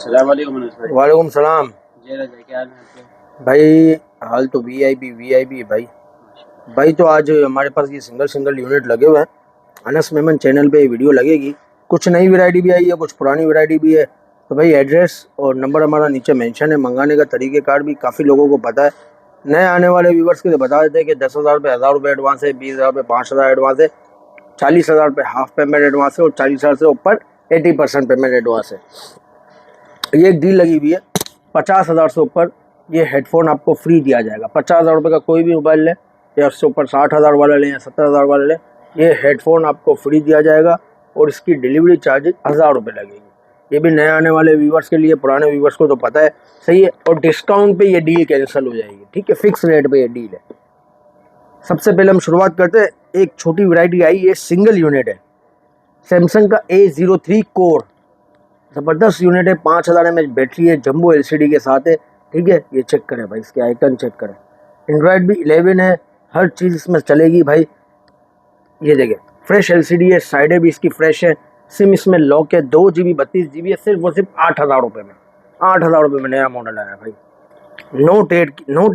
अस्सलाम वालेकुम मनोज भाई। वालेकुम सलाम। जी रजा, क्या हाल है आपके? भाई हाल तो वीआईपी है भाई। भाई तो आज हमारे पास ये सिंगल यूनिट लगे हुए हैं। अनस मेमन चैनल पे ये वीडियो लगेगी। कुछ नई वैरायटी भी आई है, कुछ पुरानी वैरायटी भी है। तो भाई एड्रेस और नंबर हमारा नीचे मेंशन है। मंगाने का तरीक़ेकार भी काफ़ी लोगों को पता है। नए आने वाले व्यूवर्स के लिए बता देते हैं कि 10,000 रुपये, 1,000 रुपये एडवांस है, 20,000 रुपये, 5,000 एडवांस है, 40,000 रुपये हाफ पेमेंट एडवांस है और 40,000 से ऊपर 80% पेमेंट एडवांस है। ये एक डील लगी हुई है। 50,000 से ऊपर ये हेडफोन आपको फ्री दिया जाएगा। 50,000 रुपये का कोई भी मोबाइल लें या उससे ऊपर 60,000 वाला लें या 70,000 वाला लें, ये हेडफोन आपको फ्री दिया जाएगा और इसकी डिलीवरी चार्जेज 1,000 रुपये लगेगी। ये भी नए आने वाले व्यूवर्स के लिए, पुराने व्यूवर्स को तो पता है, सही है। और डिस्काउंट पे ये डील कैंसिल हो जाएगी, ठीक है। फिक्स रेट पे ये डील है। सबसे पहले हम शुरुआत करते हैं। एक छोटी वैरायटी आई, ये सिंगल यूनिट है। सैमसंग का A03 कोर, ज़बरदस्त यूनिट है। 5,000 mAh बैटरी है, जंबो LCD के साथ है, ठीक है। ये चेक करें भाई, इसके आइकन चेक करें। एंड्रॉयड भी 11 है, हर चीज़ इसमें चलेगी भाई। ये देखें, फ्रेश LCD है, साइडें भी इसकी फ्रेश है। सिम इसमें लॉक है, 2 GB 32 GB है, सिर्फ और सिर्फ 8,000 रुपये में। 8,000 रुपये में नया मॉडल आया भाई। नोट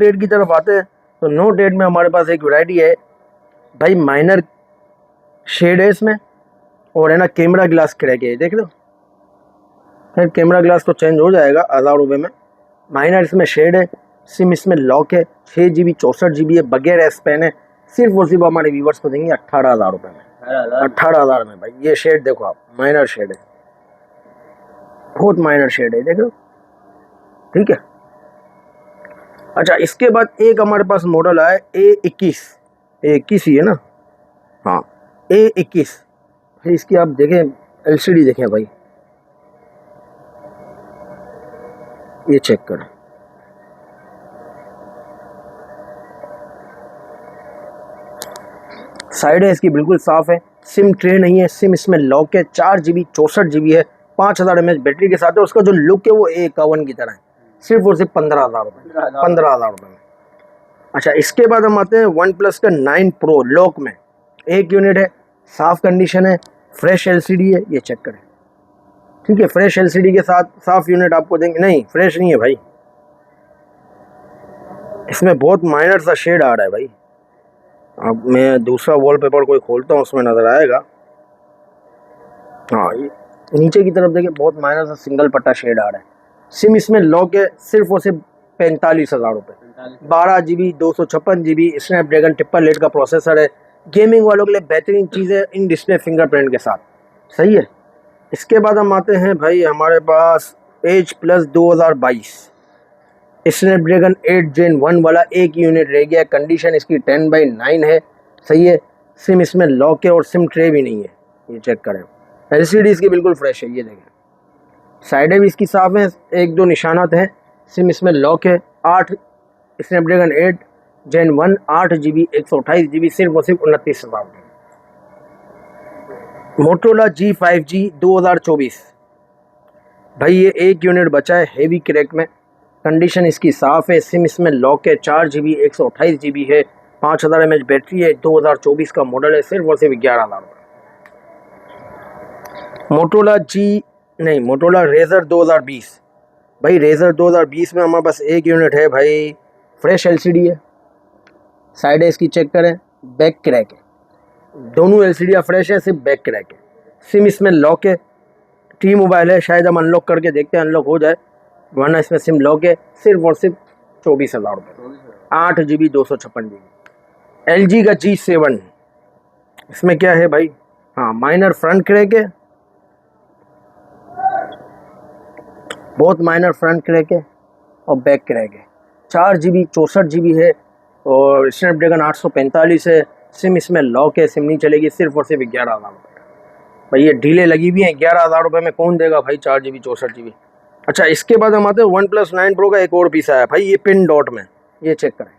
8 की तरफ आते हैं तो नोट 8 में हमारे पास एक वैरायटी है भाई। माइनर शेड है इसमें और है ना, कैमरा ग्लास क्रैक है, देख लो। फिर कैमरा ग्लास तो चेंज हो जाएगा 1,000 रुपये में। माइनर इसमें शेड है, सिम इसमें लॉक है, 6 GB 64 GB है, बगैर एस पेन है। सिर्फ और सिर्फ हमारे व्यूवर्स को देंगे 18,000 रुपये में। 18,000 में भाई। ये शेड देखो आप, माइनर शेड है, बहुत माइनर शेड है, देख लो, ठीक है। अच्छा, इसके बाद एक हमारे पास मॉडल आया A21 ही है ना, हाँ A21। इसकी आप देखें, LCD देखें भाई, ये चेक करें। साइड है इसकी बिल्कुल साफ है, सिम ट्रे नहीं है, सिम इसमें लॉक है, 4 GB 64 GB है, 5,000 mAh बैटरी के साथ है। उसका जो लुक है वो A51 की तरह है, सिर्फ और सिर्फ 15,000 रुपये, 15,000 रुपये में। अच्छा, इसके बाद हम आते हैं OnePlus का 9 Pro लॉक में। एक यूनिट है, साफ कंडीशन है, फ्रेश LCD है, ये चेक करें, ठीक है। फ्रेश LCD के साथ साफ यूनिट आपको देंगे। नहीं, फ्रेश नहीं है भाई, इसमें बहुत माइनर सा शेड आ रहा है भाई। अब मैं दूसरा वॉलपेपर कोई खोलता हूँ, उसमें नज़र आएगा। हाँ, ये नीचे की तरफ देखिए, बहुत माइनर सा सिंगल पट्टा शेड आ रहा है। सिम इसमें लॉक है, सिर्फ और सिर्फ 45,000 रुपये। 12 GB 256 GB स्नैपड्रैगन 888 का प्रोसेसर है। गेमिंग वालों के लिए बेहतरीन चीज़ है, इन डिस्प्ले फिंगरप्रिंट के साथ, सही है। इसके बाद हम आते हैं भाई, हमारे पास H Plus 2022 स्नैपड्रैगन 8 Gen 1 वाला एक यूनिट रह गया। कंडीशन इसकी 10/9 है, सही है। सिम इसमें लॉक है और सिम ट्रे भी नहीं है, ये चेक करें। LCD इसकी बिल्कुल फ्रेश है, ये देखें। साइडें भी इसकी साफ हैं, 1-2 निशानात हैं। सिम इसमें लॉक है। 8 स्नैपड्रैगन 8 Gen 1 8 GB 128 GB, सिर्फ और सिर्फ 29,000 रुपये। मोटोरोला G5G 2024 भाई, ये एक यूनिट बचा है हेवी क्रैक में। कंडीशन इसकी साफ़ है, सिम इसमें लॉक है, 4 GB 128 GB है, 5,000 mAh बैटरी है, 2024 का मॉडल है, सिर्फ और सिर्फ 11,000 रुपये। मोटोरोला रेजर 2020 भाई। रेजर 2020 में हमारे पास एक यूनिट है भाई, फ्रेश LCD है, साइड है इसकी चेक करें, बैक क्रैक है, दोनों LCD फ्रेश है, सिर्फ बैक क्रैक है। सिम इसमें लॉक है, टी मोबाइल है, शायद हम अनलॉक करके देखते हैं, अनलॉक हो जाए, वरना इसमें सिम लॉक है। सिर्फ और सिर्फ 24,000 रुपये। 8 GB 256 GB। LG का G7, इसमें क्या है भाई, हाँ माइनर फ्रंट क्रैक है, बहुत माइनर फ्रंट क्रैक है और बैक क्रैक है। 4 GB 64 GB है और स्नैपड्रैगन 845 है। सिम इसमें लॉक है, सिम नहीं चलेगी, सिर्फ और सिर्फ 11,000 रुपये भाई। ये ढीले लगी हुई हैं, 11,000 रुपये में कौन देगा भाई 4 GB 64 GB। अच्छा, इसके बाद हम आते हैं OnePlus 9 Pro का एक और पीस आया भाई, ये पिन डॉट में, ये चेक करें।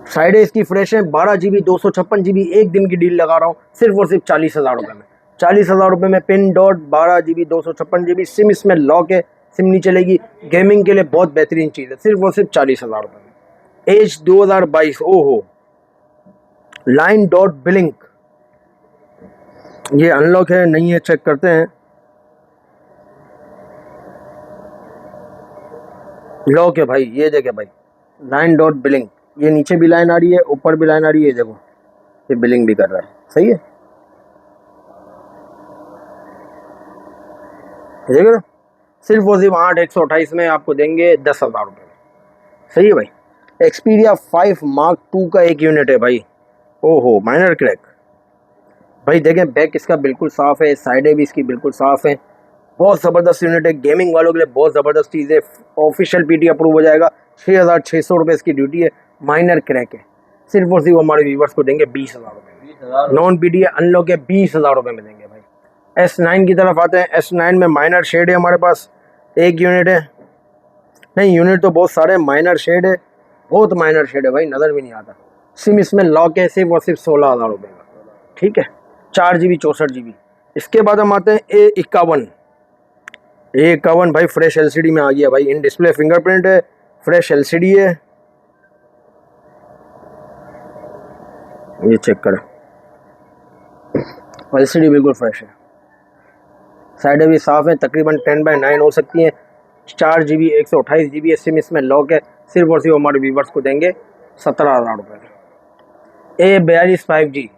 साइडें इसकी फ्रेश है, 12 GB 256 GB, एक दिन की डील लगा रहा हूँ, सिर्फ और सिर्फ 40,000 रुपये में। 40,000 रुपये में pin dot, 12 GB 256 GB, SIM इसमें लॉक है, सिम नहीं चलेगी, गेमिंग के लिए बहुत बेहतरीन चीज़ है, सिर्फ और सिर्फ 40,000 रुपये में। H 2022 ओहो, लाइन डॉट ब्लिंक, ये अनलॉक है नहीं है, चेक करते हैं। लॉक है भाई, ये देखे भाई, 9 डॉट बिलिंग, ये नीचे भी लाइन आ रही है, ऊपर भी लाइन आ रही है, देखो ये बिलिंग भी कर रहा है, सही है, देख रहे हो। सिर्फ और सिर्फ 8/128 में आपको देंगे 10,000 रुपये में, सही है भाई। एक्सपीरिया 5 Mark II का एक यूनिट है भाई, ओहो माइनर क्रैक भाई, देखें बैक इसका बिल्कुल साफ़ है, साइडें भी इसकी बिल्कुल साफ़ है, बहुत ज़बरदस्त यूनिट है, गेमिंग वालों के लिए बहुत ज़बरदस्त चीज़ है। ऑफिशियल पीटी अप्रूव हो जाएगा, 6,600 रुपये इसकी ड्यूटी है, माइनर क्रैक है, सिर्फ और सिर्फ हमारे व्यूवर्स को देंगे 20,000 रुपये, नॉन पीटी अनलॉक है, 20,000 रुपये में देंगे भाई। S9 की तरफ आते हैं, S9 में माइनर शेड है हमारे पास, एक यूनिट है, नहीं यूनिट तो बहुत सारे, माइनर शेड है, बहुत माइनर शेड है भाई, नज़र भी नहीं आता। सिम इसमें लॉक है, सिर्फ और सिर्फ 16,000 रुपये का, ठीक है, 4 GB 64 GB। इसके बाद हम आते हैं A51 भाई, फ्रेश LCD में आ गया भाई, इन डिस्प्ले फिंगरप्रिंट है, फ्रेश LCD है, ये चेक करें, LCD बिल्कुल फ्रेश है, साइडें भी साफ़ है, तकरीबन 10/9 हो सकती हैं, 4 GB 128 GB सिम इसमें लॉक है, सिर्फ और सिर्फ हमारे व्यूवर्स को देंगे 17,000 रुपये। A42 5G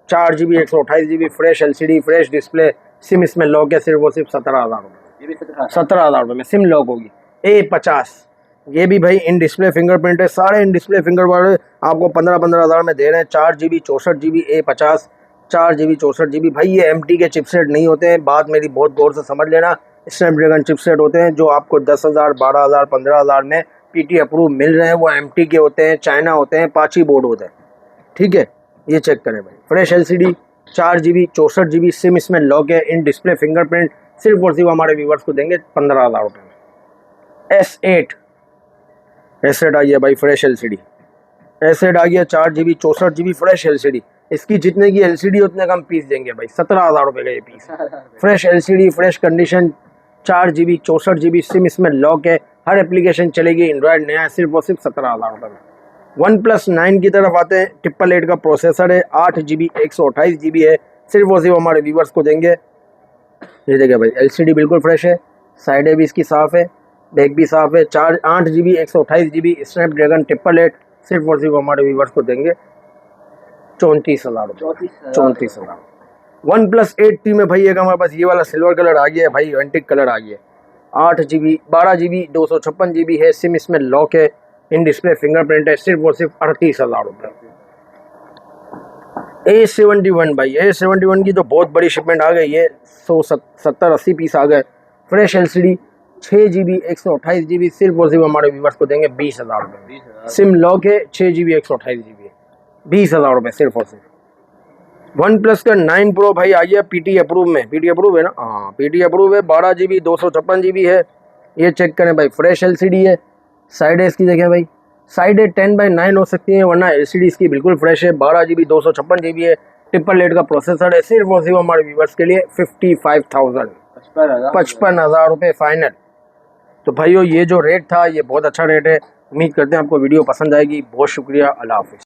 4 GB 128 GB fresh LCD fresh display, SIM इसमें लॉक है, सिर्फ और सिर्फ 17,000 रुपये, ये भी 17,000 रुपये में सिम लॉक होगी। A50 ये भी भाई इन डिस्प्ले फिंगरप्रिंट है, सारे इन डिस्प्ले फिंगरप्रिंट आपको 15,000 में दे रहे हैं, 4 GB 64 GB A50, 4 GB 64 GB भाई, ये MT के चिपसेट नहीं होते हैं, बात मेरी बहुत गौर से समझ लेना, स्नैपड्रैगन चिपसेट होते हैं जो आपको 10,000 12,000 15,000 में PT अप्रूव मिल रहे हैं, वो MT के होते हैं, चाइना होते हैं, पाची बोर्ड होते हैं, ठीक है, ये चेक करें भाई, fresh LCD 4 GB 64 GB SIM इसमें लॉक है, इन डिस्प्ले फिंगरप्रिंट, सिर्फ और सिर्फ हमारे व्यूवर्स को देंगे 15,000 रुपये में। S8 आ गया भाई, फ्रेश LCD, S8 आ गया, 4 GB 64 GB फ्रेश LCD, इसकी जितने की LCD उतने कम पीस देंगे भाई, 17,000 रुपये का ये पीस, fresh LCD fresh condition, 4 GB 64 GB SIM इसमें लॉक है, हर एप्लीकेशन चलेगी, एंड्रॉयड नया है, सिर्फ और सिर्फ 17,000 रुपये में। OnePlus 9 की तरफ आते हैं, 888 का प्रोसेसर है, 8 GB 128 GB है, सिर्फ और सिर्फ हमारे व्यूवर्स को देंगे, ये देखिए भाई LCD बिल्कुल फ्रेश है, साइडें भी इसकी साफ़ है, बैक भी साफ़ है, 8 GB 128 GB स्नैपड्रैगन 888, सिर्फ और सिर्फ हमारे व्यूवर्स को देंगे 34,000 रुपये, 34,000। OnePlus 8T में भाई एक हमारे पास ये वाला सिल्वर कलर आ गया है भाई, एंटिक कलर आ गया है, 8 GB 12 GB 256 GB है, सिम इसमें लॉक है, इन डिस्प्ले फिंगरप्रिंट है, सिर्फ और सिर्फ 38,000 रुपये। A71 भाई, A71 की तो बहुत बड़ी शिपमेंट आ गई है, 170-80 पीस आ गए, फ्रेश LCD 6 GB 128 GB, सिर्फ और सिर्फ हमारे व्यूवर्स को देंगे 20,000 रुपये, सिम लॉक है, 6 GB 128 GB है, 20,000 रुपये सिर्फ और सिर्फ। OnePlus का 9 Pro भाई आ गया PT अप्रूव में, PT अप्रूव है ना, हाँ PT अप्रूव है, 12 GB 256 GB है, ये चेक करें भाई, फ्रेश LCD है, साइड इसकी देखें भाई, साइडें 10/9 हो सकती हैं, वरना LCD इसकी बिल्कुल फ्रेश है, 12 GB 256 GB है, 888 का प्रोसेसर है, सिर्फ और सिर्फ हमारे व्यूवर्स के लिए 55,000 रुपये फाइनल। तो भाइयों ये जो रेट था ये बहुत अच्छा रेट है, उम्मीद करते हैं आपको वीडियो पसंद आएगी, बहुत शुक्रिया, अल्लाह हाफिज़।